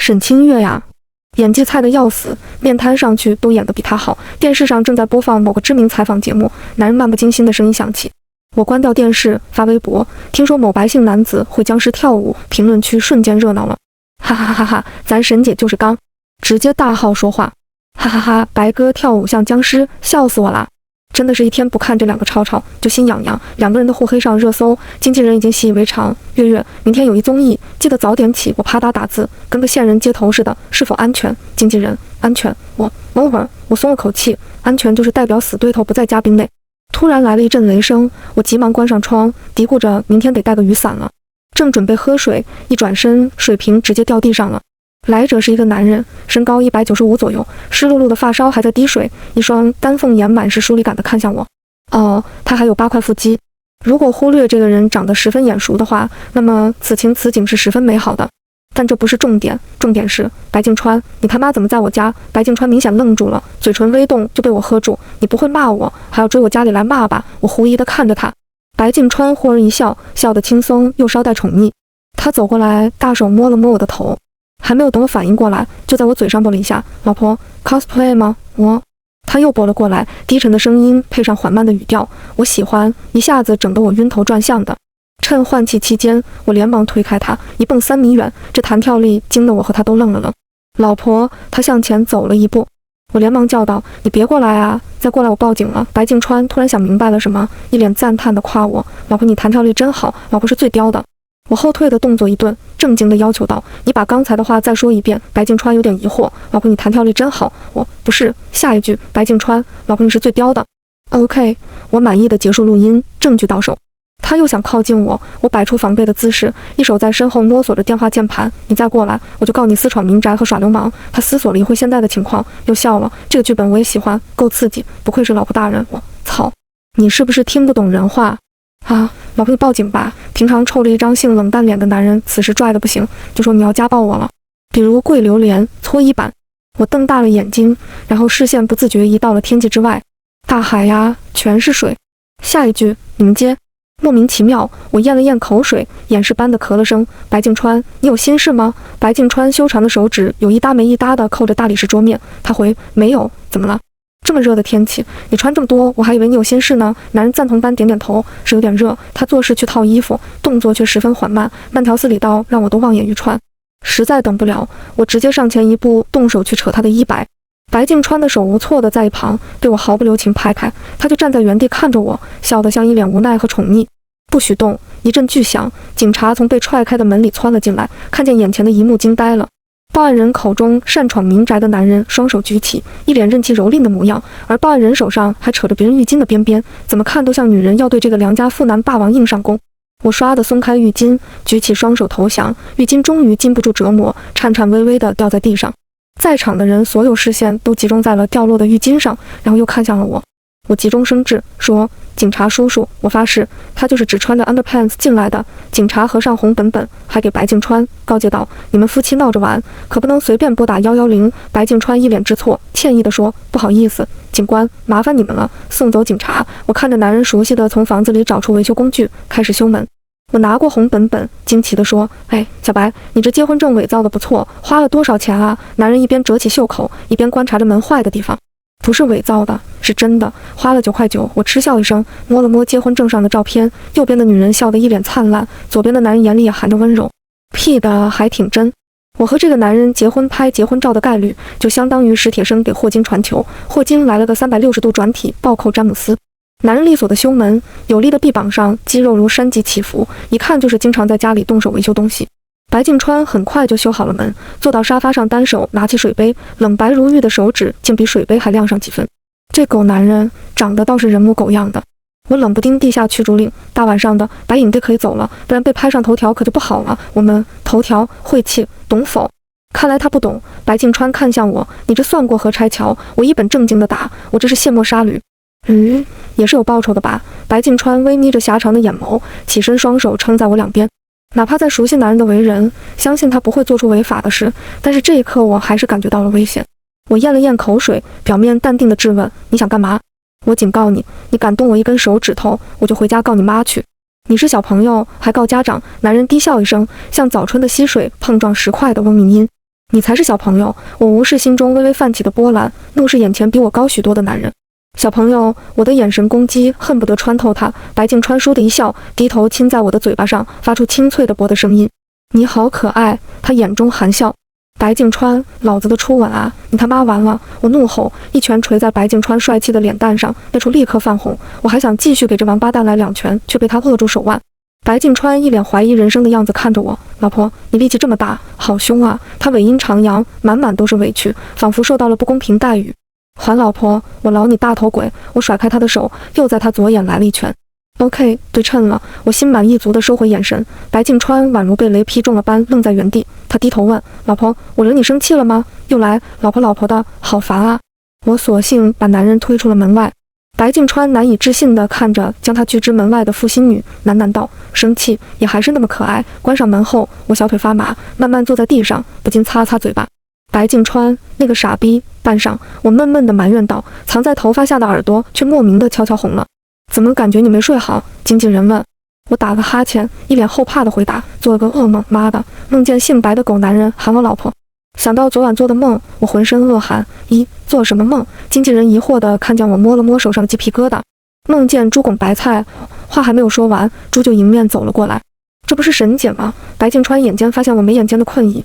沈清月呀，演技菜的要死，面瘫上去都演得比他好。电视上正在播放某个知名采访节目，男人漫不经心的声音响起。我关掉电视，发微博，听说某白姓男子会僵尸跳舞，评论区瞬间热闹了。哈哈哈哈，咱沈姐就是刚，直接大号说话。哈哈哈，白哥跳舞像僵尸，笑死我啦！真的是一天不看这两个超超就心痒痒，两个人的互黑上热搜，经纪人已经习以为常。月月，明天有一综艺，记得早点起。我啪嗒打字，跟个线人接头似的，是否安全？经纪人，安全。我over，我松了口气，安全就是代表死对头不在嘉宾内。突然来了一阵雷声，我急忙关上窗，嘀咕着明天得带个雨伞了。正准备喝水，一转身，水瓶直接掉地上了。来者是一个男人，身高195左右，湿漉漉的发梢还在滴水，一双丹凤眼满是疏离感地看向我。哦，他还有8块腹肌。如果忽略这个人长得十分眼熟的话，那么此情此景是十分美好的。但这不是重点，重点是白敬川，你他妈怎么在我家？白敬川明显愣住了，嘴唇微动就被我喝住。你不会骂我，还要追我家里来骂吧？我狐疑地看着他。白敬川忽而一笑，笑得轻松又稍带宠溺。他走过来，大手摸了摸我的头。还没有等我反应过来，就在我嘴上拨了一下。老婆 cosplay 吗？他又拨了过来，低沉的声音配上缓慢的语调，我喜欢，一下子整得我晕头转向的。趁换气期间，我连忙推开他，一蹦3米远，这弹跳力惊得我和他都愣了愣。老婆，他向前走了一步，我连忙叫道：“你别过来啊！再过来我报警了！”白敬川突然想明白了什么，一脸赞叹地夸我：“老婆，你弹跳力真好，老婆是最刁的。”我后退的动作一顿，正经地要求道：“你把刚才的话再说一遍。”白敬川有点疑惑：“老婆，你弹跳力真好。”我不是，下一句，白敬川，老婆你是最刁的。OK， 我满意的结束录音，证据到手。他又想靠近我，我摆出防备的姿势，一手在身后摸索着电话键盘。你再过来，我就告你私闯民宅和耍流氓。他思索了一会现在的情况，又笑了。这个剧本我也喜欢，够刺激，不愧是老婆大人。我操，你是不是听不懂人话啊？老婆你报警吧。平常臭着一张性冷淡脸的男人，此时拽得不行，就说你要家暴我了。比如跪榴莲、搓衣板。我瞪大了眼睛，然后视线不自觉移到了天际之外。大海呀，全是水。下一句，你们接。莫名其妙，我咽了咽口水，掩饰般的咳了声。白敬川，你有心事吗？白敬川修长的手指有一搭没一搭的扣着大理石桌面。他回，没有。怎么了？这么热的天气，你穿这么多，我还以为你有心事呢。男人赞同般点点头，是有点热。他做事去套衣服，动作却十分缓慢，慢条斯理到让我都望眼欲穿。实在等不了，我直接上前一步，动手去扯他的衣摆。白敬川的手无措地在一旁被我毫不留情拍开，他就站在原地看着我，笑得像一脸无奈和宠溺。不许动！一阵巨响，警察从被踹开的门里窜了进来，看见眼前的一幕惊呆了。报案人口中擅闯民宅的男人双手举起，一脸任其蹂躏的模样，而报案人手上还扯着别人浴巾的边边，怎么看都像女人要对这个良家妇男霸王硬上弓。我唰地松开浴巾，举起双手投降，浴巾终于禁不住折磨，颤颤巍巍地掉在地上。在场的人所有视线都集中在了掉落的浴巾上，然后又看向了我。我急中生智说：“警察叔叔，我发誓，他就是只穿着 underpants 进来的。”警察合上红本本，还给白敬川告诫道：“你们夫妻闹着玩，可不能随便拨打110。”白敬川一脸知错，歉意地说：“不好意思，警官，麻烦你们了。”送走警察，我看着男人熟悉地从房子里找出维修工具，开始修门。我拿过红本本，惊奇地说：“哎，小白，你这结婚证伪造的不错，花了多少钱啊？”男人一边折起袖口，一边观察着门坏的地方。不是伪造的，是真的，花了9块9。我嗤笑一声，摸了摸结婚证上的照片，右边的女人笑得一脸灿烂，左边的男人眼里也含着温柔。P 的还挺真。我和这个男人结婚拍结婚照的概率，就相当于史铁生给霍金传球，霍金来了个360度转体暴扣詹姆斯。男人利索的修门，有力的臂膀上肌肉如山脊起伏，一看就是经常在家里动手维修东西。白敬川很快就修好了门，坐到沙发上，单手拿起水杯，冷白如玉的手指竟比水杯还亮上几分。这狗男人长得倒是人模狗样的。我冷不丁递下驱逐令，大晚上的，白影队可以走了，不然被拍上头条可就不好了。我们头条晦气，懂否？看来他不懂。白敬川看向我，你这算过河拆桥？我一本正经的打，我这是卸磨杀驴。也是有报酬的吧？白敬川微眯着狭长的眼眸，起身双手撑在我两边。哪怕在熟悉男人的为人，相信他不会做出违法的事，但是这一刻我还是感觉到了危险。我咽了咽口水，表面淡定地质问：“你想干嘛？”我警告你，你敢动我一根手指头，我就回家告你妈去。你是小朋友，还告家长？男人低笑一声，像早春的溪水碰撞石块的嗡鸣音。你才是小朋友！我无视心中微微泛起的波澜，怒视眼前比我高许多的男人。小朋友，我的眼神攻击，恨不得穿透他。白静川倏的一笑，低头亲在我的嘴巴上，发出清脆的啵的声音。你好可爱，他眼中含笑。白静川，老子的初吻啊！你他妈完了！我怒吼，一拳捶在白静川帅气的脸蛋上，那处立刻泛红。我还想继续给这王八蛋来2拳，却被他扼住手腕。白静川一脸怀疑人生的样子看着我，老婆，你力气这么大，好凶啊！他尾音长扬，满满都是委屈，仿佛受到了不公平待遇。还老婆，我饶你大头鬼！我甩开他的手，又在他左眼来了一拳。OK， 对称了，我心满意足地收回眼神。白静川宛如被雷劈中了般愣在原地，他低头问：老婆，我惹你生气了吗？又来老婆老婆的，好烦啊！我索性把男人推出了门外。白静川难以置信地看着将他拒之门外的负心女，喃喃道：生气也还是那么可爱。关上门后，我小腿发麻，慢慢坐在地上，不禁擦擦嘴巴。白静川，那个傻逼！半晌，我闷闷地埋怨道，藏在头发下的耳朵却莫名地悄悄红了。怎么感觉你没睡好？经纪人问。我打个哈欠，一脸后怕地回答：做了个噩梦，妈的，梦见姓白的狗男人喊我老婆。想到昨晚做的梦，我浑身恶寒。做什么梦？经纪人疑惑地看见我摸了摸手上的鸡皮疙瘩。梦见猪拱白菜。话还没有说完，猪就迎面走了过来。这不是沈姐吗？白静川眼尖发现我眉眼间的困意。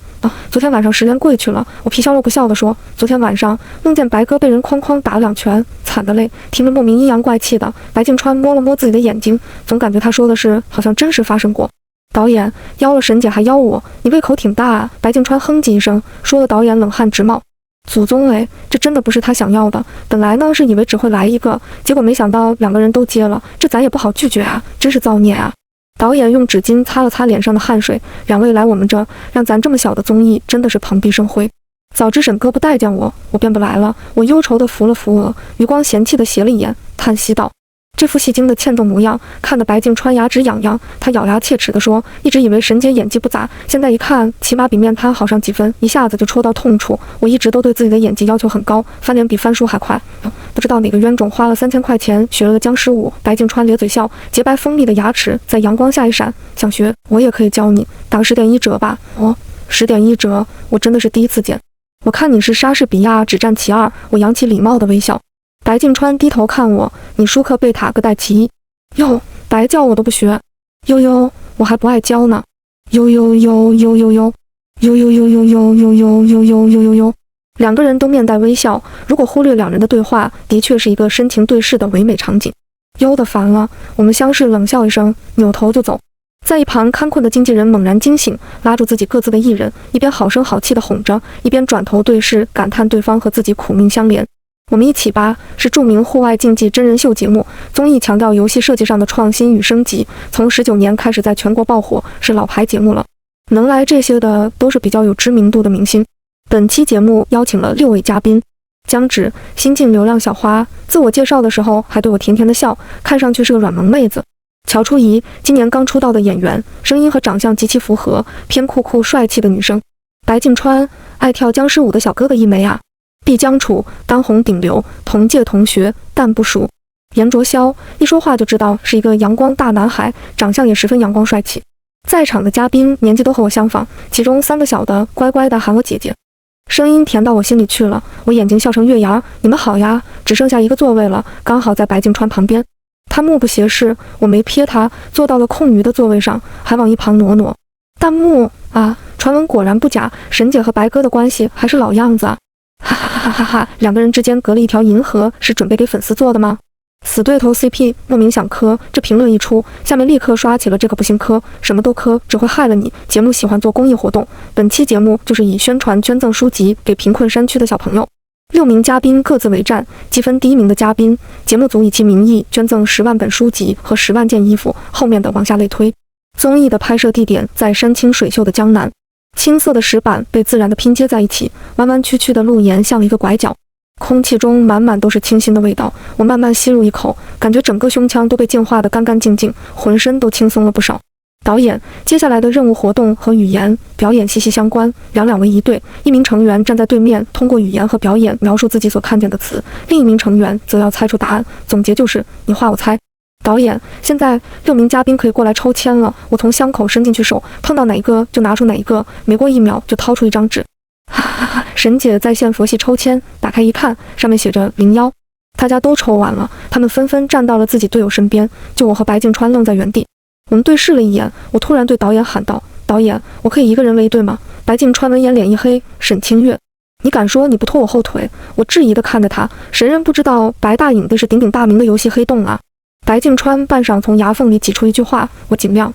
昨天晚上10连跪去了。我皮笑肉不笑地说，昨天晚上梦见白哥被人哐哐打了2拳，惨的嘞。听着莫名阴阳怪气的，白静川摸了摸自己的眼睛，总感觉他说的是好像真实发生过。导演邀了沈姐还邀我，你胃口挺大啊！白静川哼唧一声，说的导演冷汗直冒。祖宗哎，这真的不是他想要的。本来呢是以为只会来一个，结果没想到2个人都接了，这咱也不好拒绝啊，真是造孽啊！导演用纸巾擦了擦脸上的汗水，2位来我们这，让咱这么小的综艺真的是蓬荜生辉。早知沈哥不待见我，我便不来了。我忧愁地扶了扶额，余光嫌弃地斜了一眼，叹息道：这副戏精的欠揍模样，看得白静川牙齿痒痒。他咬牙切齿地说：一直以为沈姐演技不咋，现在一看，起码比面瘫好上几分，一下子就戳到痛处。我一直都对自己的演技要求很高，翻脸比翻书还快。不知道哪个冤种花了3000块钱学了个僵尸舞。白静川咧嘴笑，洁白锋利的牙齿在阳光下一闪。想学，我也可以教你，打个10点1折吧。10点1折，我真的是第一次见。我看你是莎士比亚只占其2。我扬起礼貌的微笑。白静川低头看我，你舒克贝塔各带其1。哟，白教我都不学。呦，我还不爱教呢。呦。2个人都面带微笑，如果忽略2人的对话，的确是一个深情对视的唯美场景。忧得烦了，我们相视冷笑一声，扭头就走。在一旁看困的经纪人猛然惊醒，拉住自己各自的艺人，一边好声好气地哄着，一边转头对视，感叹对方和自己苦命相连。我们一起吧是著名户外竞技真人秀节目，综艺强调游戏设计上的创新与升级，从19年开始在全国爆火，是老牌节目了。能来这些的都是比较有知名度的明星。本期节目邀请了6位嘉宾：江芷，新晋流量小花，自我介绍的时候还对我甜甜的笑，看上去是个软萌妹子；乔初怡，今年刚出道的演员，声音和长相极其符合，偏酷酷帅气的女生；白静川，爱跳僵尸舞的小哥哥一枚啊；毕江楚，当红顶流，同届同学，但不熟；严卓潇，一说话就知道是一个阳光大男孩，长相也十分阳光帅气。在场的嘉宾年纪都和我相仿，其中3个小的乖乖的喊我姐姐。声音甜到我心里去了，我眼睛笑成月牙。你们好呀，只剩下1个座位了，刚好在白静川旁边。他目不斜视，我没瞥他，坐到了空余的座位上，还往一旁挪挪。弹幕啊，传闻果然不假，沈姐和白哥的关系还是老样子啊！哈哈哈，2个人之间隔了一条银河，是准备给粉丝做的吗？死对头 CP， 莫名想磕。这评论一出，下面立刻刷起了这个不行磕，什么都磕，只会害了你。节目喜欢做公益活动，本期节目就是以宣传捐赠书籍给贫困山区的小朋友。6名嘉宾各自为战，积分第1名的嘉宾，节目组以其名义捐赠10万本书籍和10万件衣服，后面的往下类推。综艺的拍摄地点在山清水秀的江南，青色的石板被自然的拼接在一起，弯弯曲曲的路沿像了一个拐角。空气中满满都是清新的味道，我慢慢吸入一口，感觉整个胸腔都被净化得干干净净，浑身都轻松了不少。导演，接下来的任务活动和语言表演息息相关，2为一队，1名成员站在对面，通过语言和表演描述自己所看见的词，另1名成员则要猜出答案，总结就是你画我猜。导演，现在6名嘉宾可以过来抽签了，我从箱口伸进去手，碰到哪一个就拿出哪一个，没过1秒就掏出一张纸。哈沈姐在线佛系抽签，打开一看，上面写着01。大家都抽完了，他们纷纷站到了自己队友身边，就我和白静川愣在原地。我们对视了一眼，我突然对导演喊道：“导演，我可以一个人为队吗？”白静川闻言脸一黑：“沈清月，你敢说你不拖我后腿？”我质疑地看着他，谁人不知道白大影的是鼎鼎大名的游戏黑洞啊？白静川半晌从牙缝里挤出一句话，我尽量。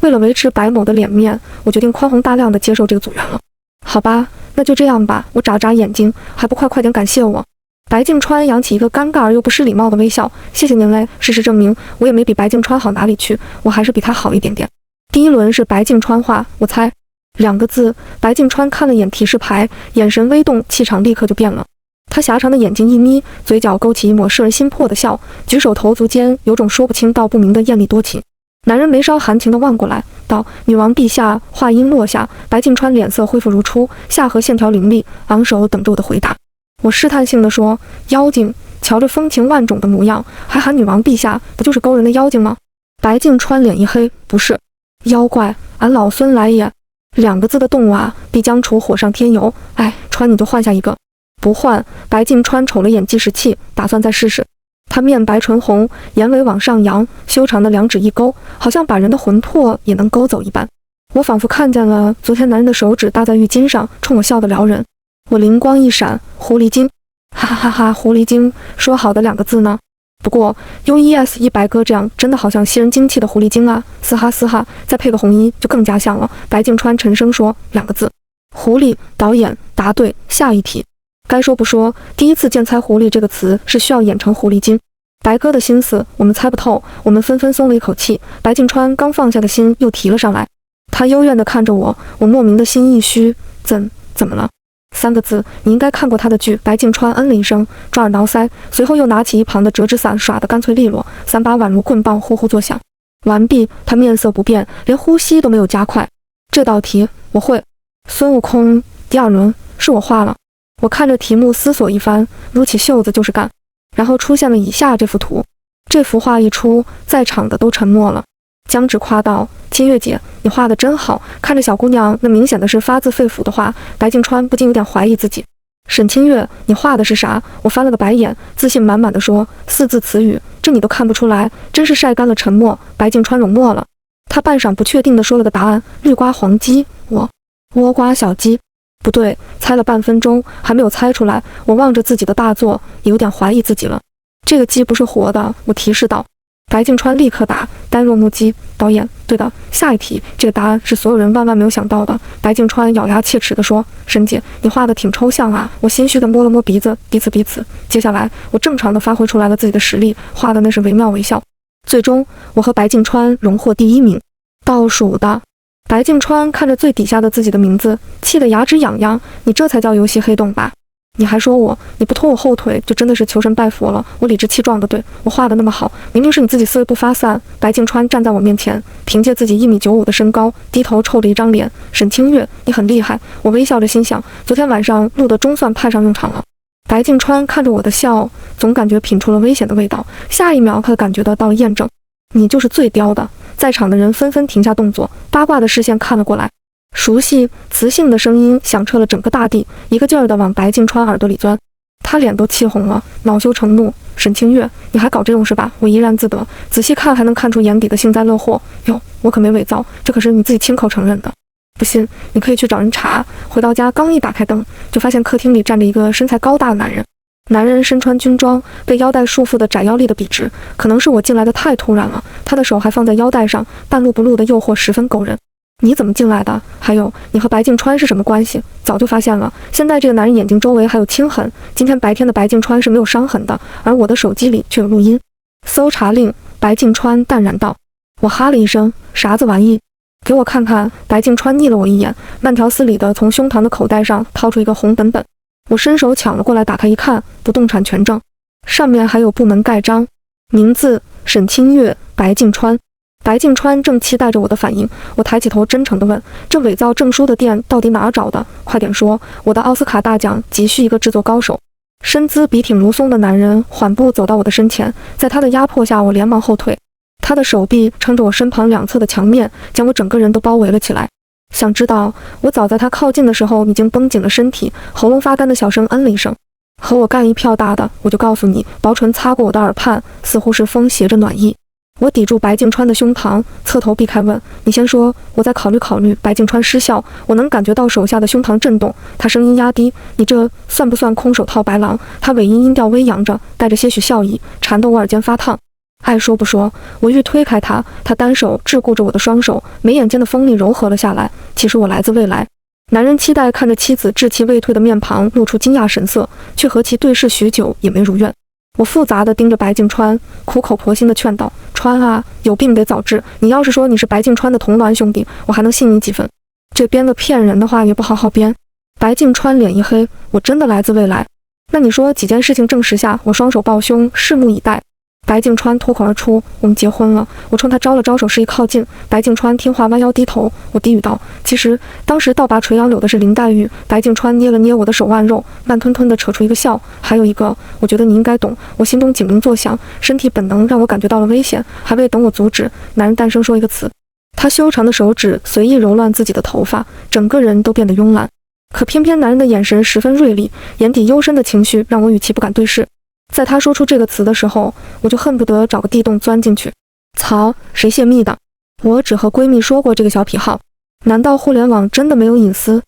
为了维持白某的脸面，我决定宽宏大量地接受这个组员了。好吧，那就这样吧。我眨眨眼睛，还不快点感谢我？白静川扬起一个尴尬而又不失礼貌的微笑，谢谢您嘞。事实证明，我也没比白静川好哪里去，我还是比他好一点点。第一轮是白静川话，我猜2个字。白静川看了眼提示牌，眼神微动，气场立刻就变了。他狭长的眼睛一眯，嘴角勾起一抹摄人心魄的笑，举手投足间有种说不清道不明的艳丽多情。男人眉梢含情地望过来，道：“女王陛下。”话音落下，白静川脸色恢复如初，下颌线条凌厉，昂首等着我的回答。我试探性地说：“妖精，瞧着风情万种的模样，还喊女王陛下，不就是勾人的妖精吗？”白静川脸一黑：“不是，妖怪，俺老孙来也。2个字的动物啊，必将除火上添油。哎，川你就换下一个。”不换。白静川瞅了眼计时器，打算再试试。他面白唇红，眼尾往上扬，修长的2指一勾，好像把人的魂魄也能勾走一般。我仿佛看见了昨天男人的手指搭在浴巾上，冲我笑得撩人。我灵光一闪，狐狸精，哈哈哈哈！狐狸精，说好的2个字呢？不过 UES 一白哥这样真的好像吸人精气的狐狸精啊，嘶哈嘶哈，再配个红衣就更加像了。白静川沉声说：“2个字，狐狸。”导演答对，下一题。该说不说，第一次见猜狐狸这个词是需要演成狐狸精。白哥的心思我们猜不透，我们纷纷松了一口气。白静川刚放下的心又提了上来，他幽怨地看着我，我莫名的心一虚，怎么了？3个字，你应该看过他的剧。白静川嗯了一声，抓耳挠腮，随后又拿起一旁的折纸伞，耍得干脆利落，3把宛如棍棒呼呼作响。完毕，他面色不变，连呼吸都没有加快。这道题我会。孙悟空第2轮是我画了。我看着题目思索一番，撸起袖子就是干。然后出现了以下这幅图。这幅画一出，在场的都沉默了。江芷夸道：“清月姐，你画得真好。”看着小姑娘那明显的是发自肺腑的话，白静川不禁有点怀疑自己。沈清月，你画的是啥？我翻了个白眼，自信满满的说：“4字词语，这你都看不出来，真是晒干了沉默。”白静川容默了，他半晌不确定地说了个答案：“绿瓜黄鸡。”我倭瓜小鸡。不对，猜了半分钟还没有猜出来。我望着自己的大作，也有点怀疑自己了。这个鸡不是活的，我提示道。白静川立刻答：“呆若木鸡。”导演，对的，下一题。这个答案是所有人万万没有想到的。白静川咬牙切齿地说：“沈姐，你画的挺抽象啊。”我心虚地摸了摸鼻子，彼此。接下来，我正常地发挥出来了自己的实力，画的那是惟妙惟肖。最终，我和白静川荣获第1名。倒数的。白静川看着最底下的自己的名字，气得牙齿痒痒。你这才叫游戏黑洞吧？你还说你不拖我后腿，就真的是求神拜佛了。我理直气壮的对，我画的那么好，明明是你自己思维不发散。白静川站在我面前，凭借自己1.95米的身高，低头臭着一张脸。沈清月，你很厉害。我微笑着心想，昨天晚上录的钟算派上用场了。白静川看着我的笑，总感觉品出了危险的味道。下一秒，他感觉到了验证。你就是最刁的。在场的人纷纷停下动作，八卦的视线看了过来。熟悉磁性的声音响彻了整个大地，一个劲儿地往白静川耳朵里钻。他脸都气红了，恼羞成怒：“沈清月，你还搞这种事吧？”我怡然自得，仔细看还能看出眼底的幸灾乐祸。哟，我可没伪造，这可是你自己亲口承认的。不信，你可以去找人查。回到家，刚一打开灯，就发现客厅里站着一个身材高大的男人。男人身穿军装，被腰带束缚的窄腰立得笔直，可能是我进来的太突然了，他的手还放在腰带上，半露不露的诱惑十分勾人。你怎么进来的？还有，你和白静川是什么关系？早就发现了。现在这个男人眼睛周围还有青痕，今天白天的白静川是没有伤痕的，而我的手机里却有录音。搜查令。白静川淡然道。我哈了一声，啥子玩意？给我看看。白静川睨了我一眼，慢条斯理地从胸膛的口袋上掏出一个红本本。我伸手抢了过来，打开一看，不动产权证，上面还有部门盖章，名字沈清月，白静川。白静川正期待着我的反应，我抬起头真诚地问：“这伪造证书的店到底哪儿找的？快点说，我的奥斯卡大奖急需一个制作高手。”身姿笔挺如松的男人缓步走到我的身前，在他的压迫下，我连忙后退。他的手臂撑着我身旁两侧的墙面，将我整个人都包围了起来。想知道，我早在他靠近的时候已经绷紧了身体，喉咙发干的小声嗯了一声。和我干一票大的，我就告诉你。薄唇擦过我的耳畔，似乎是风携着暖意。我抵住白敬川的胸膛，侧头避开问：“你先说，我再考虑考虑。”白敬川失笑，我能感觉到手下的胸膛震动。他声音压低：“你这算不算空手套白狼？”他尾音音调微扬着，带着些许笑意，缠得我耳尖发烫。爱说不说，我欲推开他，他单手桎梏着我的双手，眉眼间的锋利柔和了下来。其实我来自未来。男人期待看着妻子稚气未退的面庞，露出惊讶神色，却和其对视许久也没如愿。我复杂地盯着白敬川，苦口婆心地劝道：“川啊，有病得早治。你要是说你是白敬川的同孪兄弟，我还能信你几分。这编个骗人的话也不好好编。”白敬川脸一黑：“我真的来自未来？那你说几件事情证实下？”我双手抱胸，拭目以待。白敬川脱口而出：“我们结婚了。”我冲他招了招手，示意靠近。白敬川听话，弯腰低头。我低语道：“其实当时倒拔垂杨柳的是林黛玉。”白敬川捏了捏我的手腕肉，慢吞吞地扯出一个笑：“还有一个，我觉得你应该懂。”我心中警铃作响，身体本能让我感觉到了危险。还未等我阻止，男人淡声说一个词。他修长的手指随意揉乱自己的头发，整个人都变得慵懒。可偏偏男人的眼神十分锐利，眼底幽深的情绪让我与其不敢对视。在他说出这个词的时候，我就恨不得找个地洞钻进去。操，谁泄密的？我只和闺蜜说过这个小癖好。难道互联网真的没有隐私？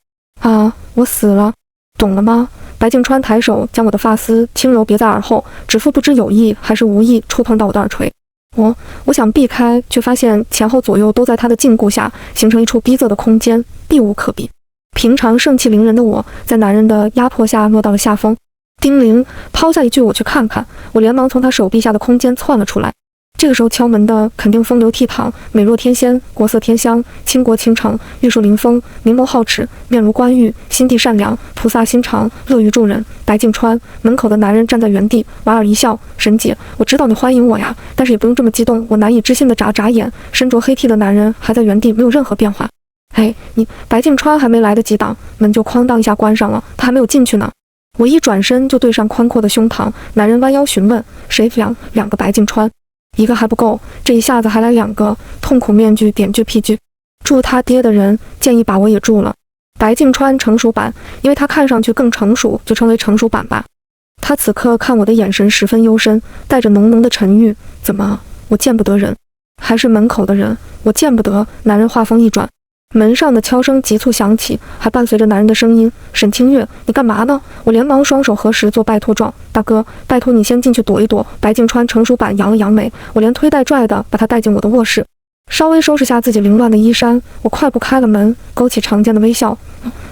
啊，我死了，懂了吗？白敬川抬手将我的发丝轻柔别在耳后，指腹不知有意还是无意触碰到我的耳垂。我想避开，却发现前后左右都在他的禁锢下，形成一处逼仄的空间，避无可避。平常盛气凌人的我，在男人的压迫下落到了下风。叮铃，抛下一句我去看看，我连忙从他手臂下的空间窜了出来。这个时候敲门的肯定风流倜傥，美若天仙，国色天香，倾国倾城，玉树临风，明眸皓齿，面如冠玉，心地善良，菩萨心肠，乐于助人。白敬川，门口的男人站在原地，莞尔一笑：“沈姐，我知道你欢迎我呀，但是也不用这么激动。”我难以置信地眨眨眼，身着黑 T 的男人还在原地，没有任何变化。哎，你……白敬川还没来得及挡，门就哐当一下关上了，他还没有进去呢。我一转身就对上宽阔的胸膛，男人弯腰询问：“谁两个白敬川？一个还不够，这一下子还来两个。”痛苦面具点句屁句，住他爹的人建议把我也住了。白敬川成熟版，因为他看上去更成熟，就称为成熟版吧。他此刻看我的眼神十分幽深，带着浓浓的沉郁。怎么，我见不得人？还是门口的人？我见不得。男人话锋一转。门上的敲声急促响起，还伴随着男人的声音：“沈清月，你干嘛呢？”我连忙双手合十做拜托状：“大哥，拜托你先进去躲一躲。”白敬川成熟版扬了扬眉，我连推带拽的把他带进我的卧室。稍微收拾下自己凌乱的衣衫，我快步开了门，勾起常见的微笑。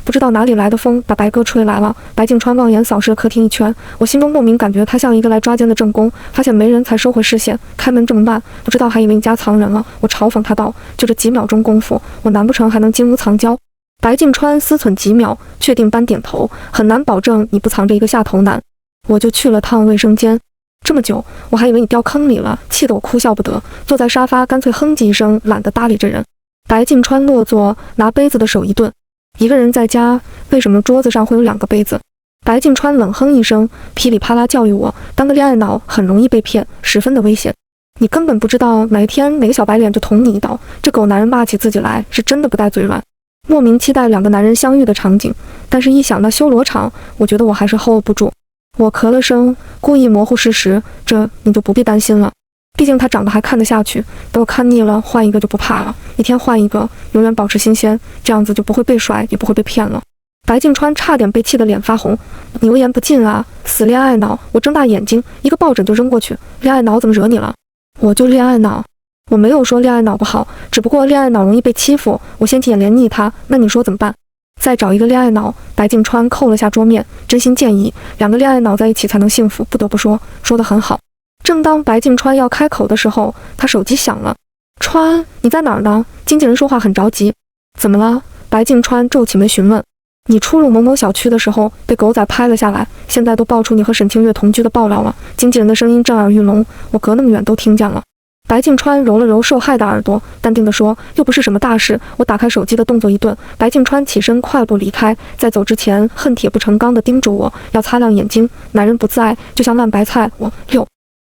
不知道哪里来的风把白哥吹来了。白敬川望眼扫视了客厅一圈，我心中莫名感觉他像一个来抓奸的正宫，发现没人才收回视线。开门这么慢，不知道还以为你家藏人了。我嘲讽他道：“就这几秒钟功夫，我难不成还能金屋藏娇？”白敬川思忖几秒，确定般点头：“很难保证你不藏着一个下头男。”我就去了趟卫生间。这么久，我还以为你掉坑里了，气得我哭笑不得，坐在沙发干脆哼唧一声，懒得搭理这人。白敬川落座，拿杯子的手一顿：“一个人在家，为什么桌子上会有2个杯子？”白敬川冷哼一声，噼里啪啦教育我：“当个恋爱脑很容易被骗，十分的危险。你根本不知道哪一天哪个小白脸就捅你一刀。”这狗男人骂起自己来是真的不带嘴软。莫名期待2个男人相遇的场景，但是一想到修罗场，我觉得我还是 hold 不住。我咳了声，故意模糊事实：“这你就不必担心了，毕竟他长得还看得下去，等我看腻了换一个就不怕了，一天换一个，永远保持新鲜，这样子就不会被甩，也不会被骗了。”白敬川差点被气得脸发红：“你油盐不进啊，死恋爱脑！”我睁大眼睛，一个抱枕就扔过去：“恋爱脑怎么惹你了？”“我就恋爱脑，我没有说恋爱脑不好，只不过恋爱脑容易被欺负，我掀起眼帘睨他，那你说怎么办？”“再找一个恋爱脑。”白敬川扣了下桌面，真心建议2个恋爱脑在一起才能幸福。不得不说，说得很好。正当白敬川要开口的时候，他手机响了。“川，你在哪儿呢？”经纪人说话很着急。“怎么了？”白敬川皱起眉询问。“你出入某某小区的时候被狗仔拍了下来，现在都爆出你和沈清月同居的爆料了。”经纪人的声音震耳欲聋，我隔那么远都听见了。白敬川揉了揉受害的耳朵，淡定地说：“又不是什么大事。”我打开手机的动作一顿，白敬川起身快步离开，在走之前恨铁不成钢地叮嘱我要擦亮眼睛，男人不在就像烂白菜。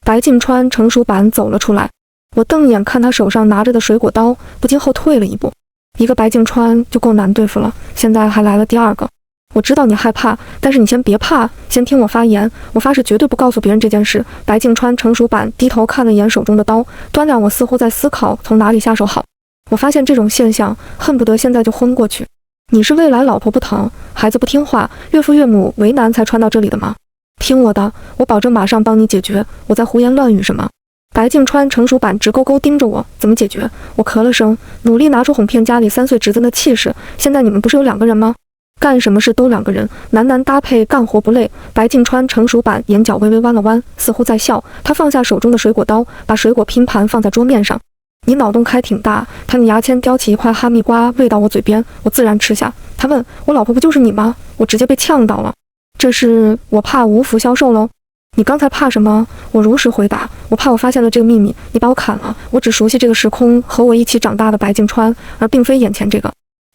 白敬川成熟版走了出来，我瞪眼看他手上拿着的水果刀，不禁后退了一步。一个白静川就够难对付了，现在还来了第二个。我知道你害怕，但是你先别怕，先听我发言。我发誓绝对不告诉别人这件事。白静川成熟版低头看了一眼手中的刀，端量我似乎在思考从哪里下手好。我发现这种现象，恨不得现在就昏过去。你是未来老婆不疼，孩子不听话，岳父岳母为难才穿到这里的吗？听我的，我保证马上帮你解决。我在胡言乱语什么？白静川成熟版直勾勾盯着我，怎么解决？我咳了声，努力拿出哄骗家里3岁侄子的气势。现在你们不是有2个人吗？干什么事都2个人，男男搭配，干活不累。白静川成熟版眼角微微弯了弯，似乎在笑。他放下手中的水果刀，把水果拼盘放在桌面上。你脑洞开挺大。他用牙签叼起一块哈密瓜喂到我嘴边，我自然吃下。他问我老婆不就是你吗？我直接被呛到了。这是我怕无福消受喽。你刚才怕什么？我如实回答，我怕我发现了这个秘密，你把我砍了。我只熟悉这个时空和我一起长大的白静川，而并非眼前这个。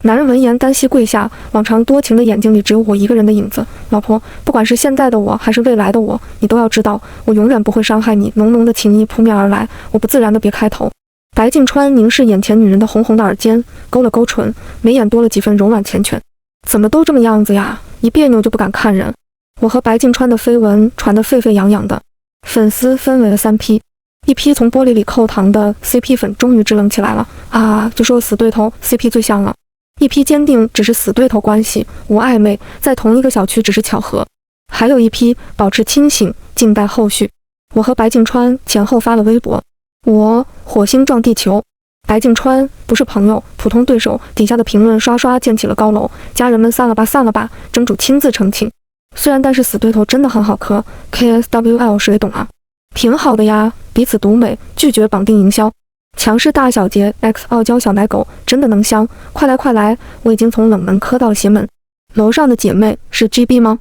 男人闻言单膝跪下，往常多情的眼睛里只有我一个人的影子。老婆，不管是现在的我还是未来的我，你都要知道，我永远不会伤害你。浓浓的情意扑面而来，我不自然的别开头。白静川凝视眼前女人的红红的耳尖，勾了勾唇，眉眼多了几分柔软缱绻。怎么都这么样子呀？一别扭就不敢看人。我和白静川的绯闻传得沸沸扬扬的，粉丝分为了3批。一批从玻璃里扣糖的 CP 粉终于支棱起来了啊！就说死对头 CP 最像了。一批坚定只是死对头关系，无暧昧，在同一个小区只是巧合。还有一批保持清醒，静待后续。我和白静川前后发了微博，我火星撞地球，白静川不是朋友，普通对手。底下的评论刷刷建起了高楼，家人们散了吧散了吧，真主亲自澄清。虽然但是死对头真的很好磕 ，KSWL 谁懂啊？挺好的呀，彼此独美，拒绝绑定营销。强势大小姐 X 傲娇小奶狗真的能香，快来快来！我已经从冷门磕到了邪门。楼上的姐妹是 GB 吗？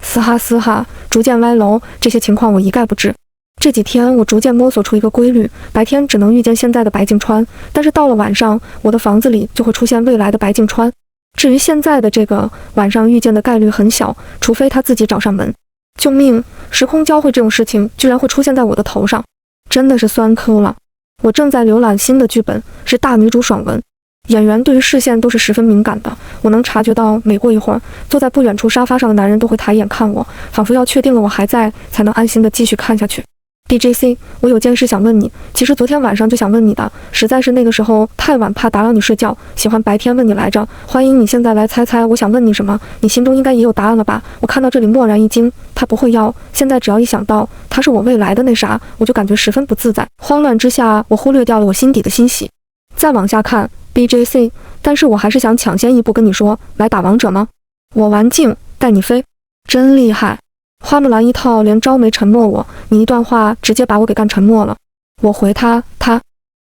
嘶哈嘶哈，逐渐歪楼，这些情况我一概不知。这几天我逐渐摸索出一个规律，白天只能遇见现在的白静川，但是到了晚上，我的房子里就会出现未来的白静川。至于现在的这个晚上遇见的概率很小，除非他自己找上门。救命！时空交汇这种事情居然会出现在我的头上，真的是酸抠了。我正在浏览新的剧本，是大女主爽文。演员对于视线都是十分敏感的，我能察觉到每过一会儿，坐在不远处沙发上的男人都会抬眼看我，仿佛要确定了我还在，才能安心的继续看下去。DJC， 我有件事想问你，其实昨天晚上就想问你的，实在是那个时候太晚，怕打扰你睡觉，喜欢白天问你来着。欢迎你现在来猜猜我想问你什么，你心中应该也有答案了吧？我看到这里蓦然一惊，他不会要，现在只要一想到他是我未来的那啥，我就感觉十分不自在。慌乱之下，我忽略掉了我心底的欣喜。再往下看 BJC， 但是我还是想抢先一步跟你说，来打王者吗？我玩镜带你飞，真厉害。花木兰一套连招没沉默我，你一段话直接把我给干沉默了。我回他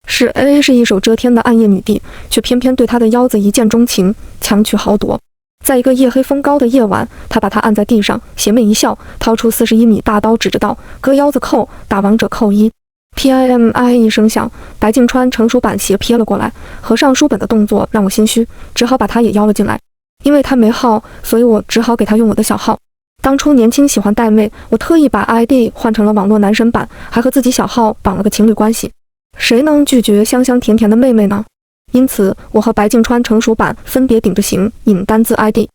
是 AA 是一手遮天的暗夜女帝，却偏偏对他的腰子一见钟情，强取豪夺。在一个夜黑风高的夜晚，他把他按在地上，邪魅一笑，掏出41米大刀指着道，割腰子扣，打王者扣1。PIMI 一声响，白静川成熟版斜瞥了过来，合上书本的动作让我心虚，只好把他也邀了进来。因为他没号，所以我只好给他用我的小号。当初年轻喜欢带妹，我特意把 ID 换成了网络男神版，还和自己小号绑了个情侣关系。谁能拒绝香香甜甜的妹妹呢？因此，我和白静川成熟版分别顶着行引单字 ID。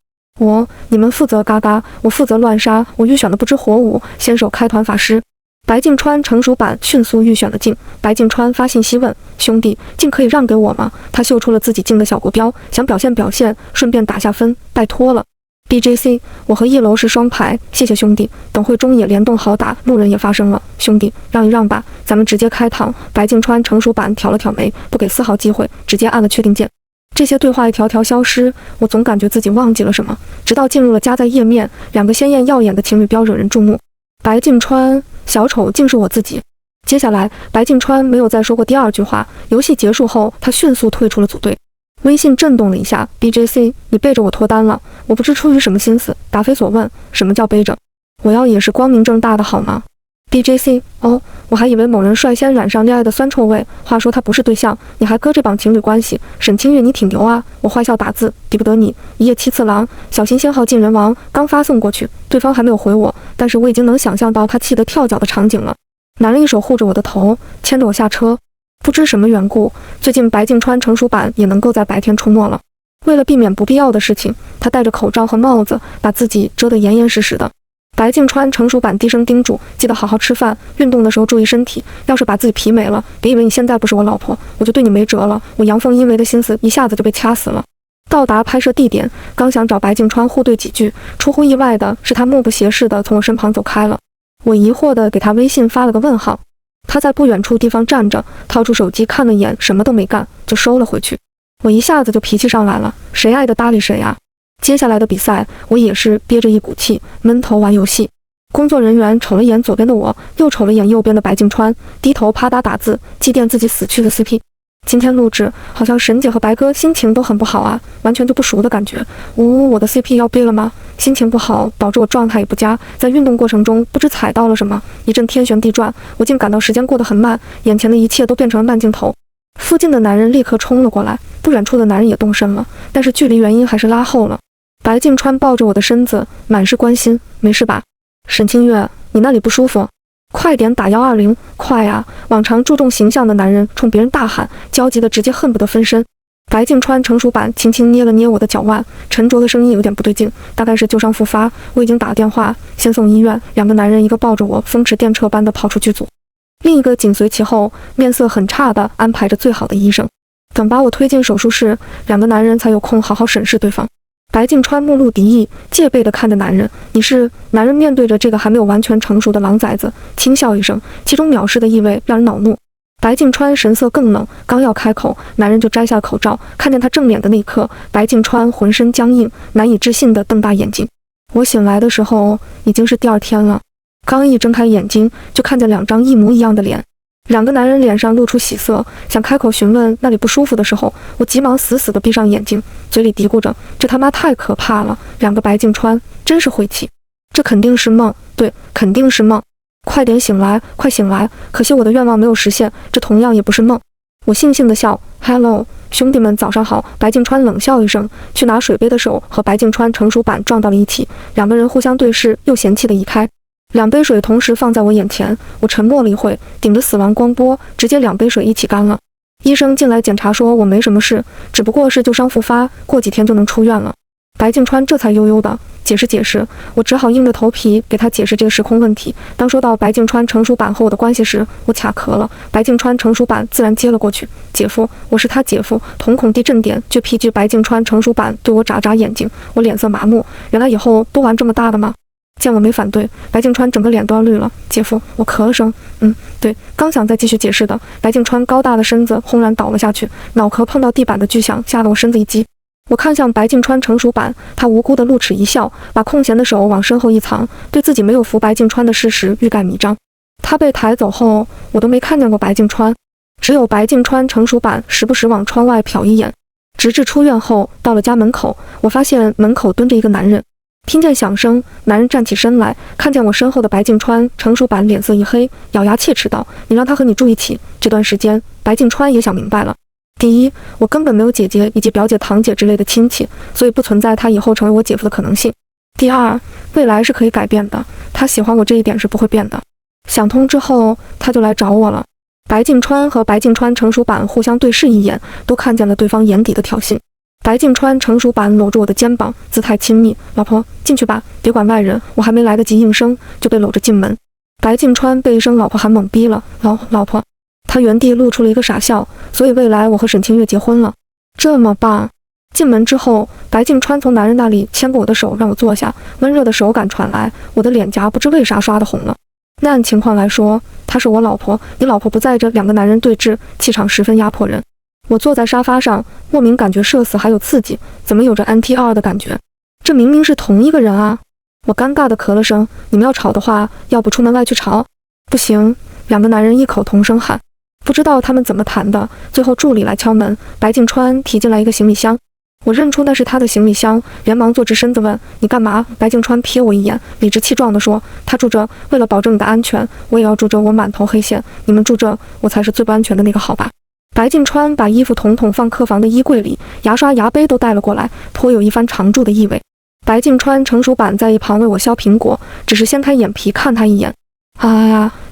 你们负责嘎嘎，我负责乱杀。我预选的不知火舞，先手开团法师。白静川成熟版迅速预选了镜。白静川发信息问：兄弟，镜可以让给我吗？他秀出了自己镜的小国标，想表现表现，顺便打下分，拜托了。BJC， 我和一楼是双排，谢谢兄弟。等会中野联动好打，路人也发生了，兄弟让一让吧，咱们直接开膛。白静川成熟版挑了挑眉，不给丝毫机会，直接按了确定键。这些对话一条条消失，我总感觉自己忘记了什么，直到进入了加载页面，2个鲜艳耀眼的情侣标惹人注目。白静川，小丑竟是我自己。接下来，白静川没有再说过第2句话。游戏结束后，他迅速退出了组队。微信震动了一下 ，BJC， 你背着我脱单了？我不知出于什么心思，答非所问，什么叫背着？我要也是光明正大的好吗 ？BJC， 哦，我还以为某人率先染上恋爱的酸臭味。话说他不是对象，你还搁这绑情侣关系？沈清月，你挺牛啊！我坏笑打字，抵不得你。一夜七次郎，小心先号进人王，刚发送过去，对方还没有回我，但是我已经能想象到他气得跳脚的场景了。男人一手护着我的头，牵着我下车。不知什么缘故，最近白净川成熟版也能够在白天出没了。为了避免不必要的事情，他戴着口罩和帽子，把自己遮得严严实实的。白净川成熟版低声叮嘱：记得好好吃饭，运动的时候注意身体，要是把自己皮没了，别以为你现在不是我老婆，我就对你没辙了。我阳奉阴违的心思一下子就被掐死了。到达拍摄地点，刚想找白净川互对几句，出乎意外的是他目不斜视地从我身旁走开了。我疑惑地给他微信发了个问号。他在不远处地方站着，掏出手机看了眼，什么都没干，就收了回去。我一下子就脾气上来了，谁爱的搭理谁啊！接下来的比赛，我也是憋着一股气，闷头玩游戏。工作人员瞅了眼左边的我，又瞅了眼右边的白净川，低头啪嗒打字，祭奠自己死去的 CP。今天录制，好像沈姐和白哥心情都很不好啊，完全就不熟的感觉。我的 CP 要背了吗？心情不好，导致我状态也不佳，在运动过程中不知踩到了什么，一阵天旋地转，我竟感到时间过得很慢，眼前的一切都变成了慢镜头。附近的男人立刻冲了过来，不远处的男人也动身了，但是距离原因还是拉后了。白净川抱着我的身子，满是关心：没事吧？沈清月，你那里不舒服？快点打120，快啊！往常注重形象的男人冲别人大喊，焦急的直接恨不得分身。白净川成熟版轻轻捏了捏我的脚腕，沉着的声音有点不对劲，大概是旧伤复发，我已经打了电话，先送医院。两个男人一个抱着我，风驰电掣般的跑出剧组，另一个紧随其后，面色很差的安排着最好的医生。等把我推进手术室，两个男人才有空好好审视对方。白净川目露敌意，戒备地看着男人。你是？男人面对着这个还没有完全成熟的狼崽子，轻笑一声，其中藐视的意味让人恼怒。白净川神色更冷，刚要开口，男人就摘下口罩。看见他正脸的那一刻，白净川浑身僵硬，难以置信地瞪大眼睛。我醒来的时候已经是第二天了，刚一睁开眼睛，就看见两张一模一样的脸。两个男人脸上露出喜色，想开口询问那里不舒服的时候，我急忙死死地闭上眼睛，嘴里嘀咕着：这他妈太可怕了！两个白净川真是晦气，这肯定是梦，对，肯定是梦。快点醒来，快醒来！可惜我的愿望没有实现，这同样也不是梦。我悻悻地笑 ：“Hello， 兄弟们，早上好。”白净川冷笑一声，去拿水杯的手和白净川成熟版撞到了一起，两个人互相对视，又嫌弃地移开。两杯水同时放在我眼前，我沉默了一会，顶着死亡光波，直接两杯水一起干了。医生进来检查说我没什么事，只不过是旧伤复发，过几天就能出院了。白净川这才悠悠的解释，我只好硬着头皮给他解释这个时空问题。当说到白净川成熟版和我的关系时，我卡壳了。白净川成熟版自然接了过去：“姐夫，我是他姐夫。”瞳孔地震点，巨皮具白净川成熟版对我眨眨眼睛，我脸色麻木，原来以后都玩这么大的吗？见我没反对，白净川整个脸都要绿了。姐夫，我咳了声，对。刚想再继续解释的，白净川高大的身子轰然倒了下去，脑壳碰到地板的巨响，吓得我身子一激。我看向白净川成熟版，他无辜的露齿一笑，把空闲的手往身后一藏，对自己没有扶白净川的事实欲盖弥彰。他被抬走后，我都没看见过白净川，只有白净川成熟版时不时往窗外瞟一眼。直至出院后，到了家门口，我发现门口蹲着一个男人。听见响声，男人站起身来，看见我身后的白净川成熟版，脸色一黑，咬牙切齿道：“你让他和你住一起。”这段时间，白净川也想明白了：第一，我根本没有姐姐以及表姐、堂姐之类的亲戚，所以不存在他以后成为我姐夫的可能性；第二，未来是可以改变的，他喜欢我这一点是不会变的。想通之后，他就来找我了。白净川和白净川成熟版互相对视一眼，都看见了对方眼底的挑衅。白净川成熟版搂住我的肩膀，姿态亲密：“老婆，进去吧，别管外人。”我还没来得及应声，就被搂着进门。白净川被一声老婆喊懵逼了，老婆。他原地露出了一个傻笑，所以未来我和沈清月结婚了，这么棒。进门之后，白净川从男人那里牵过我的手，让我坐下，温热的手感传来，我的脸颊不知为啥刷得红了。那按情况来说，她是我老婆，你老婆不在，这两个男人对峙，气场十分压迫人。我坐在沙发上，莫名感觉社死还有刺激，怎么有着 NTR 的感觉？这明明是同一个人啊！我尴尬地咳了声：“你们要吵的话，要不出门外去吵？”不行！两个男人异口同声喊。不知道他们怎么谈的，最后助理来敲门，白净川提进来一个行李箱。我认出那是他的行李箱，连忙坐直身子问：“你干嘛？”白净川瞥我一眼，理直气壮地说：“他住这，为了保证你的安全，我也要住这。我满头黑线，你们住这，我才是最不安全的那个，好吧？”白净川把衣服统统放客房的衣柜里，牙刷牙杯都带了过来，颇有一番常住的意味。白净川成熟版在一旁为我削苹果，只是掀开眼皮看他一眼。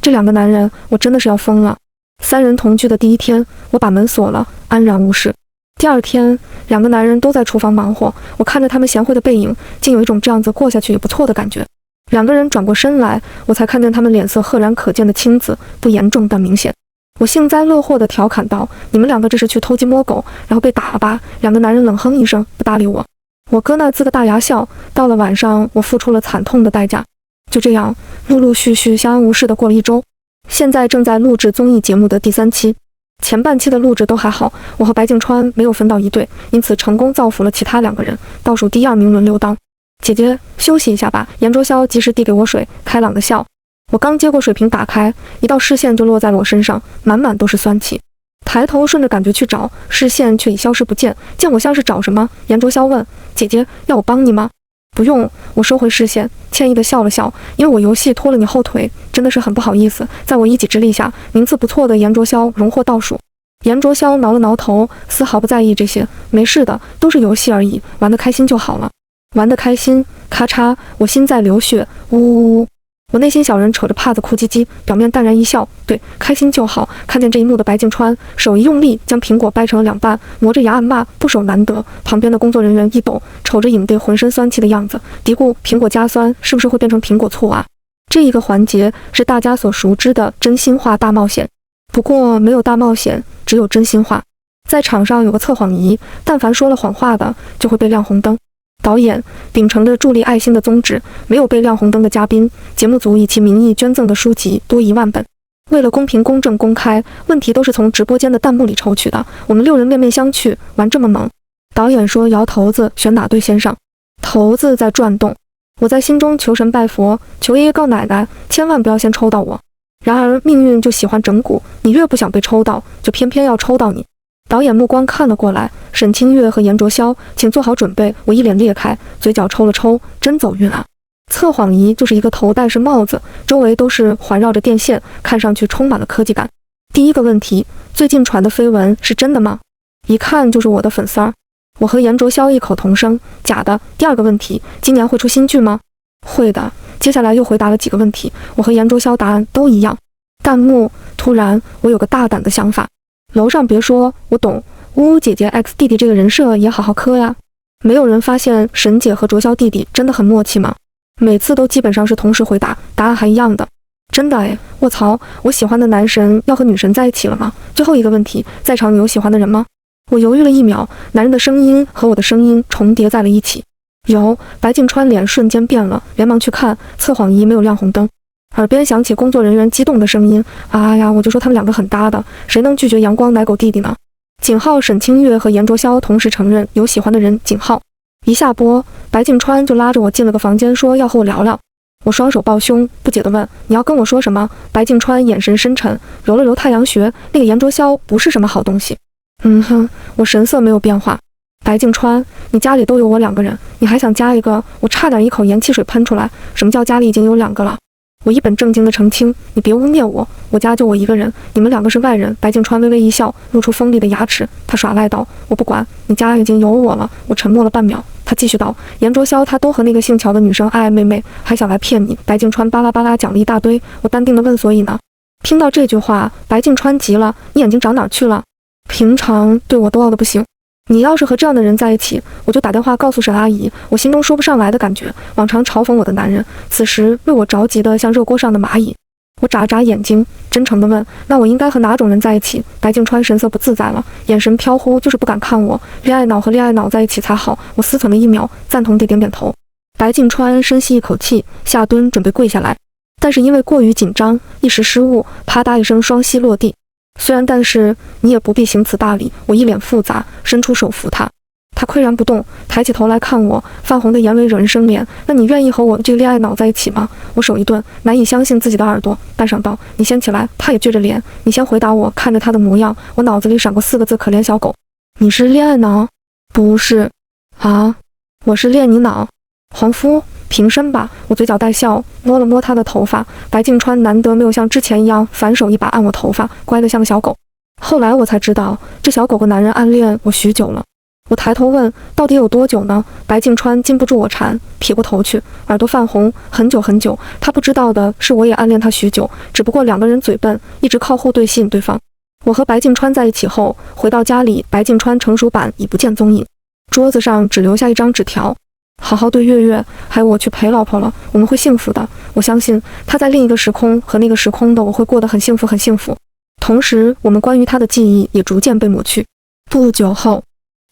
这两个男人，我真的是要疯了。3人同居的第一天，我把门锁了，安然无事。第二天，2个男人都在厨房忙活，我看着他们贤惠的背影，竟有一种这样子过下去也不错的感觉。2个人转过身来，我才看见他们脸色赫然可见的青紫，不严重但明显。我幸灾乐祸地调侃道：“你们2个这是去偷鸡摸狗，然后被打了吧？”2个男人冷哼一声，不搭理我。我哥那呲个大牙笑。到了晚上，我付出了惨痛的代价。就这样，陆陆续续相安无事地过了1周。现在正在录制综艺节目的第3期，前半期的录制都还好，我和白敬川没有分到一队，因此成功造福了其他2个人，倒数第2名轮流当。姐姐，休息一下吧。严卓霄及时递给我水，开朗的笑。我刚接过水瓶打开，一道视线就落在了我身上，满满都是酸气。抬头顺着感觉去找，视线却已消失不见。见我像是找什么？严卓霄问：“姐姐，要我帮你吗？”不用，我收回视线，歉意地笑了笑，因为我游戏拖了你后腿，真的是很不好意思。在我一己之力下，名次不错的严卓霄荣获倒数。严卓霄挠了挠头，丝毫不在意这些，没事的，都是游戏而已，玩得开心就好了。玩得开心，咔嚓，我心在流血，呜呜呜。我内心小人扯着帕子哭唧唧，表面淡然一笑，对，开心就好。看见这一幕的白敬川，手一用力，将苹果掰成了2半，磨着牙暗骂：“不手难得。”旁边的工作人员一抖，瞅着影帝浑身酸气的样子，嘀咕：“苹果加酸是不是会变成苹果醋啊？”这一个环节是大家所熟知的真心话大冒险，不过没有大冒险，只有真心话。在场上有个测谎仪，但凡说了谎话的，就会被亮红灯。导演秉承着助力爱心的宗旨，没有被亮红灯的嘉宾，节目组以其名义捐赠的书籍多1万本。为了公平、公正、公开，问题都是从直播间的弹幕里抽取的。我们6人面面相觑，玩这么猛。导演说摇头子，选哪队先上。头子在转动，我在心中求神拜佛，求爷爷告奶奶，千万不要先抽到我。然而命运就喜欢整蛊，你越不想被抽到，就偏偏要抽到你。导演目光看了过来，沈清月和严卓霄，请做好准备。我一脸裂开，嘴角抽了抽，真走运啊！测谎仪就是一个头戴式帽子，周围都是环绕着电线，看上去充满了科技感。第一个问题，最近传的绯闻是真的吗？一看就是我的粉丝儿。我和严卓霄异口同声，假的。第二个问题，今年会出新剧吗？会的。接下来又回答了几个问题，我和严卓霄答案都一样。弹幕，突然我有个大胆的想法。楼上别说，我懂。呜呜姐姐 X 弟弟这个人设也好好磕呀。没有人发现沈姐和卓霄弟弟真的很默契吗？每次都基本上是同时回答，答案还一样的。真的哎，卧槽，我喜欢的男神要和女神在一起了吗？最后一个问题，在场你有喜欢的人吗？我犹豫了1秒，男人的声音和我的声音重叠在了一起。有。白敬川脸瞬间变了，连忙去看，测谎仪没有亮红灯。耳边响起工作人员激动的声音：“啊呀，我就说他们2个很搭的，谁能拒绝阳光奶狗弟弟呢？”井号沈清月和严卓霄同时承认有喜欢的人。井号一下播，白敬川就拉着我进了个房间，说要和我聊聊。我双手抱胸，不解地问：“你要跟我说什么？”白敬川眼神深沉，揉了揉太阳穴：“那个严卓霄不是什么好东西。”我神色没有变化。白敬川，你家里都有我2个人，你还想加一个？我差点一口盐汽水喷出来。什么叫家里已经有2个了？我一本正经地澄清，你别污蔑我，我家就我1个人，你们2个是外人。白敬川微微一笑，露出锋利的牙齿，他耍赖道：“我不管，你家已经有我了。”我沉默了半秒，他继续道：“严卓霄他都和那个姓乔的女生爱爱妹妹，还想来骗你。”白敬川巴拉巴拉讲了一大堆，我淡定地问：“所以呢？”听到这句话，白敬川急了：“你眼睛长哪儿去了？平常对我都傲得不行。你要是和这样的人在一起，我就打电话告诉沈阿姨。”我心中说不上来的感觉，往常嘲讽我的男人，此时为我着急得像热锅上的蚂蚁。我眨眨眼睛，真诚地问：“那我应该和哪种人在一起？”白敬川神色不自在了，眼神飘忽，就是不敢看我。恋爱脑和恋爱脑在一起才好。我思忖了1秒，赞同地点点头。白敬川深吸一口气，下蹲准备跪下来，但是因为过于紧张，一时失误，啪嗒一声双膝落地。虽然但是你也不必行此大礼。我一脸复杂，伸出手扶他。他岿然不动，抬起头来看我，泛红的眼尾惹人生怜。那你愿意和我这个恋爱脑在一起吗？我手一顿，难以相信自己的耳朵，半晌道：“你先起来。”他也撅着脸。你先回答我。看着他的模样，我脑子里闪过4个字：可怜小狗。你是恋爱脑？不是。啊，我是恋你脑。黄夫，平身吧。我嘴角带笑，摸了摸他的头发。白敬川难得没有像之前一样反手一把按我头发，乖得像个小狗。后来我才知道，这小狗和男人暗恋我许久了。我抬头问：“到底有多久呢？”白敬川禁不住我馋，撇过头去，耳朵泛红。很久很久。他不知道的是，我也暗恋他许久，只不过2个人嘴笨，一直靠后对吸引对方。我和白敬川在一起后，回到家里，白敬川成熟版已不见踪影，桌子上只留下一张纸条：好好对月月还有我去陪老婆了，我们会幸福的。我相信他在另一个时空和那个时空的我会过得很幸福很幸福。同时，我们关于他的记忆也逐渐被抹去。不久后，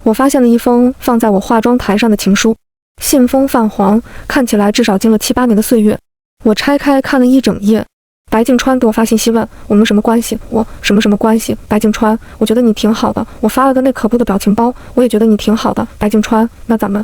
我发现了一封放在我化妆台上的情书，信封泛黄，看起来至少经了7、8年的岁月。我拆开看了一整页。白敬川给我发信息问我们什么关系，我什么什么关系？白敬川，我觉得你挺好的。我发了个那可怖的表情包，我也觉得你挺好的。白敬川，那咱们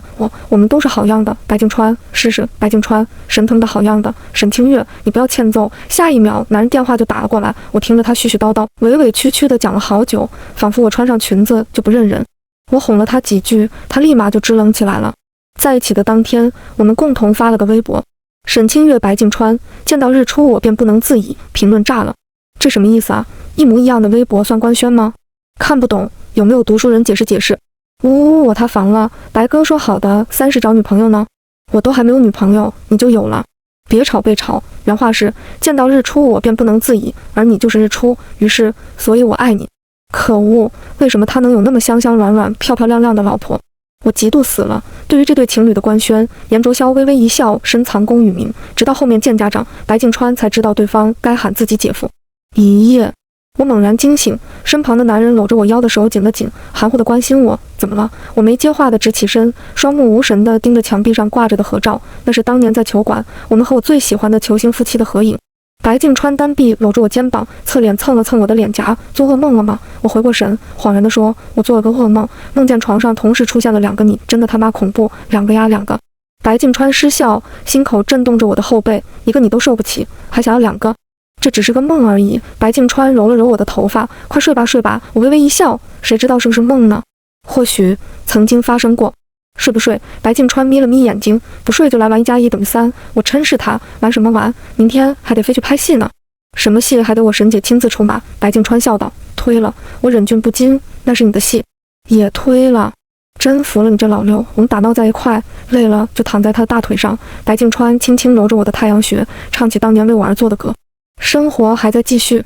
我们都是好样的。白敬川，试试。白敬川，神疼的好样的。沈清月，你不要欠揍。下一秒，男人电话就打了过来，我听着他絮絮叨叨、委委屈屈的讲了好久，仿佛我穿上裙子就不认人。我哄了他几句，他立马就支棱起来了。在一起的当天，我们共同发了个微博。沈清月、白敬川，见到日出我便不能自已，评论炸了。这什么意思啊？一模一样的微博算官宣吗？看不懂，有没有读书人解释解释？我他烦了。白哥说好的30找女朋友呢，我都还没有女朋友，你就有了。别吵别吵，原话是见到日出我便不能自已，而你就是日出，于是所以我爱你。可恶，为什么他能有那么香香软软、漂漂亮亮的老婆？我嫉妒死了。对于这对情侣的官宣，严卓霄微微一笑，深藏功与名。直到后面见家长，白敬川才知道对方该喊自己姐夫。一夜，我猛然惊醒，身旁的男人搂着我腰的手紧了紧，含糊地关心我怎么了。我没接话的直起身，双目无神地盯着墙壁上挂着的合照，那是当年在球馆我们和我最喜欢的球星夫妻的合影。白敬川单臂搂着我肩膀，侧脸蹭了蹭我的脸颊。做噩梦了吗？我回过神，恍然地说，我做了个噩梦，梦见床上同时出现了2个你，真的他妈恐怖，2个呀2个。白敬川失笑，心口震动着我的后背，一个你都受不起，还想要2个？这只是个梦而已。白敬川揉了揉我的头发，快睡吧睡吧。我微微一笑，谁知道是不是梦呢？或许曾经发生过。睡不睡？白敬川眯了眯眼睛，不睡就来玩1+1=3。我嗔视他，玩什么玩？明天还得飞去拍戏呢。什么戏还得我沈姐亲自出马？白敬川笑道。推了。我忍俊不禁，那是你的戏。也推了。真服了你这老六，我们打闹在一块，累了就躺在他的大腿上。白敬川轻轻揉着我的太阳穴，唱起当年为我而作的歌。生活还在继续。